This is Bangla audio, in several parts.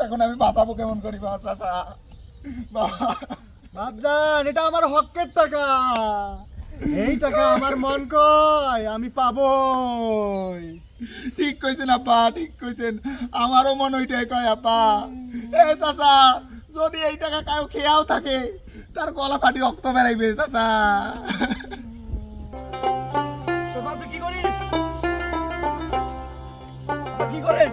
এখন আমি বাঁচাবো কেমন করি চাচা? বাপজান, এটা আমার হকের টাকা। এই টাকা আমার মন কয় আমি পাবোই। ঠিক কইছেন আব্বা, ঠিক কইছেন। আমারও মন ওইটাই কয় আব্বা। এ চাচা, যদি এই টাকা কাউ খেয়াও থাকে তার গলা ফাটি রক্ত বেরাইবে চাচা। তুই কি করিস? কি করে?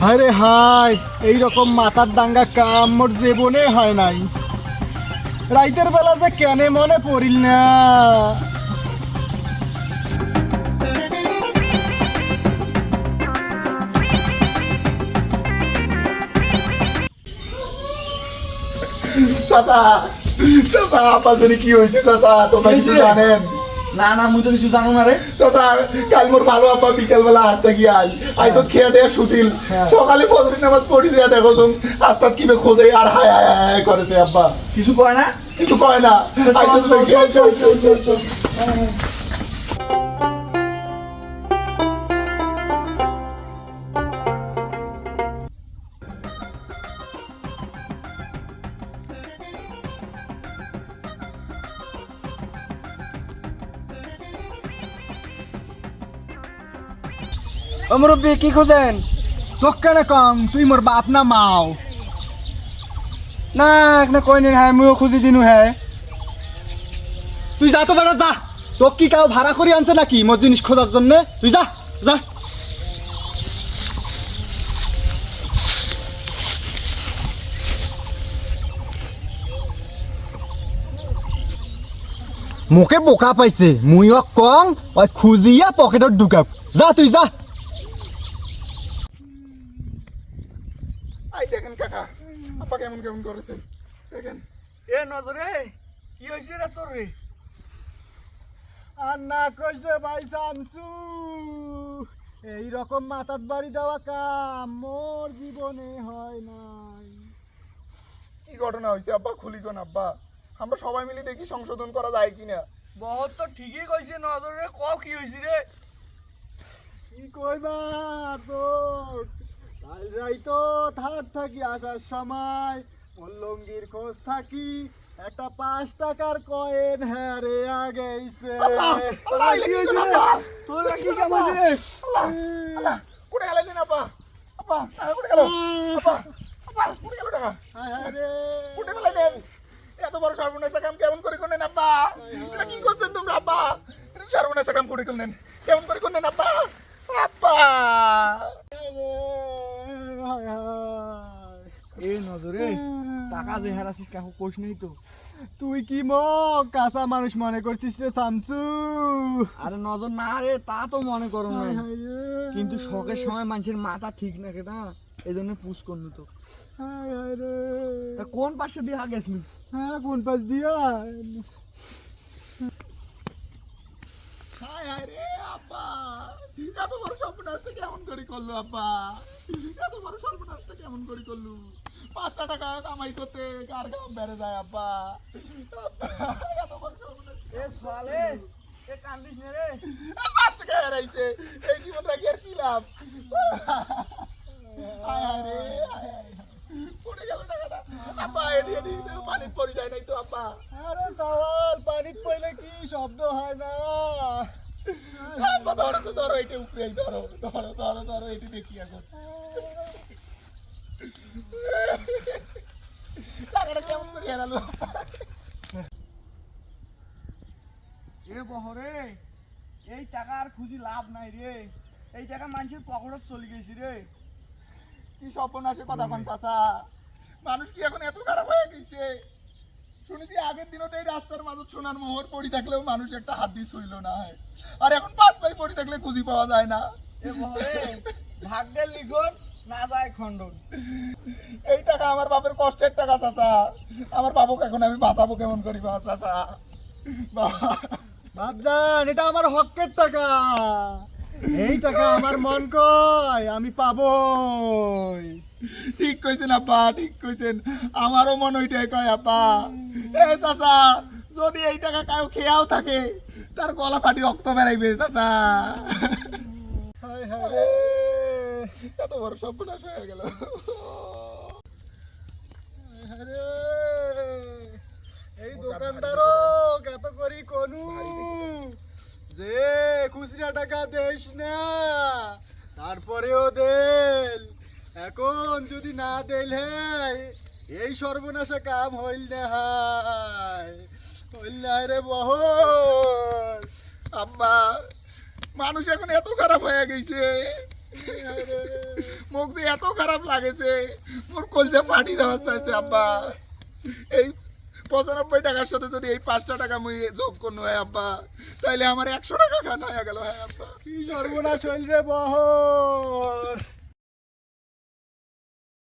হায় হায়, এইরকম মাথার ডাঙ্গা কাম মোর জীবনে হয় নাই। রাইতের বেলা যে কেনে মনে পড়িল না। চাচা, চাচা আপনাদের কি হয়েছে চাচা? তোমরা কিছু জানেন? না না, মুই তো কিছু জানো না রে। চাচা, কাল মোর ভালো আব্বা বিকালবেলা হাঁটতে গিয়ে আই তো খেয়ে দেয়া সুতিল। সকালে ফজরের নামাজ পড়ি দেয়া দেখো আস্তাদ কিবে খোঁজে আর হায় হায় হায় করেছে আব্বা। কিছু কয় না? কিছু কয় না। ও মুরব্বী, কি খোঁজেন? তোক কেন কম? তুই মোর বাপ না মাও? না না কই নেন, হ্যাঁ মুইও খুঁজি দিনু। হ্যাঁ তুই যা তো বেড়া যা। তোক কি কাউ ভাড়া করে আনছে নাকি মোর জিনিস খোঁজার জন্য? তুই যা যা। মুখে বোকা পাইছে, মুইও কং ওই খুঁজিয়া পকেটত ঢুকাব। যা তুই যা। আই দেখেন কাকা, আব্বা কেমন কেমন করেছে দেখেন। এ নজরে কি হইছে রে তোর রে? আর না কইছে ভাই শামসু, এই রকম মাথার বাড়ি দেওয়া কাম মোর জীবনে হয় নাই। কি ঘটনা হয়েছে আব্বা? খুলি কোন আব্বা, আমরা সবাই মিলে দেখি সংশোধন করা যায় কিনা। বহুত তো ঠিকই কইছে নজরে, কও কি হইছে রে? কি কইবা তোর? কাল রাইতো থার থাকি আসার সময় ওর লঙ্গির খোঁজ থাকি একটা 5 টাকার কয়েন হারে আগেইছে। তোর কি কাম রে? কোটে গেল দিন আব্বা? আব্বা কোটে গেল? আব্বা আব্বা কোটে গেল টাকা? আরে কোটে গেল দেন? এত বড় সর্বনাশ কাম কেমন করে করলেন আব্বা? এটা কি করছেন তোমরা আব্বা? এটা সর্বনাশ কাম করে করলেন, কেমন করে করলেন আব্বা? আব্বা এ নজরে টাকা যে হারাছিস কাকু কোষ নেই তো? তুই কি কাঁচা মানুষ মনে করছিস রে শামসু? আরে নজর না রে, তা তো মনে করো না, কিন্তু শখের সময় মানুষের মাথা ঠিক না কেনা, এই জন্য পুষ করলু তো। তা কোন পাশে দিয়া গেছিলি? হ্যাঁ কোন পাশ দিয়া? হায় হায় রে আব্বা, এত বড় সর্বনাশটা কেমন করে করলো আব্বা? এত বড় সর্বনাশটা কেমন করে করলু? 5টা টাকা কামাই করতে কার কাম বেড়ে যায় আব্বা? এত বড় সর্বনাশ। এ সালে, এ কান্দিস নে রে। 5 টাকা হারাইছে, এই জীবন রাখি আর কি লাভ? হায় হায় রে, পড়ে গেল টাকাটা আব্বা। এদিকে পানি পড়ে যায় নাই তো আব্বা? আরে সওয়াল, পানিত পড়লে কি শব্দ হয় না? আব্বা ধরো তো, ধরো এটা উপরে, ধরো ধরো ধরো ধরো, এটি দেখি এখন টাকাটা কেমন করে হারালো? এ বহরে, এই টাকা আর খুঁজি লাভ নাই রে। এই টাকা মানুষের পকেটত চলে গেছি রে। কি সর্বনাশের কথা কোন চাচা? মানুষ কি এখন এত খারাপ হয়ে গেছে? শুনেছি আগের দিনও তো এই রাস্তার মাঝে সোনার মোহর পড়ে থাকলেও মানুষ একটা হাত দিয়ে শুইল না হয়, আর এখন 5 পাই পড়ে থাকলে খুঁজি পাওয়া যায় না। এ বলে ভাগ্যের লিখন না যায় খণ্ডন। এই টাকা আমার বাপের কষ্টের টাকা চাচা, আমার বাবুকে এখন আমি বাঁচাবো কেমন করি বাবা চাচা? বাবা বাপজান, এটা আমার হকের টাকা, এই টাকা আমার মন কয় আমি পাবোই। ঠিক কইছেন আব্বা, ঠিক কইছেন, আমারও মন ওইটাই কয় আব্বা। এ চাচা, যদি এই টাকা কাউ খেয়াও থাকে তার গলা ফাটি রক্ত বেরাইবে চাচা। হায় হায় রে, এত বড় সর্বনাশ হয়ে গেল। হায় হায় রে, এই দোকানদারও এত করি কোনু যে খুচরা টাকা দেস না, তারপরেও দেল, এখন যদি না দেল হ্যাঁ এই সর্বনাশা কাম হইল না, হায় হইল না রে বহল। আব্বা, মানুষ এখন এত খারাপ হয়ে গেছে, মুখ যে এত খারাপ লাগেছে, মোর কলজা ফাটি দেওয়া চাইছে আব্বা। এই 95 টাকার সাথে যদি এই 5টা টাকা মুই যোগ করনো হয় আব্বা, তাইলে আমার 100 টাকা খান হয়ে গেল। হ্যাঁ আব্বা, কি সর্বনাশ হইল রে বহল।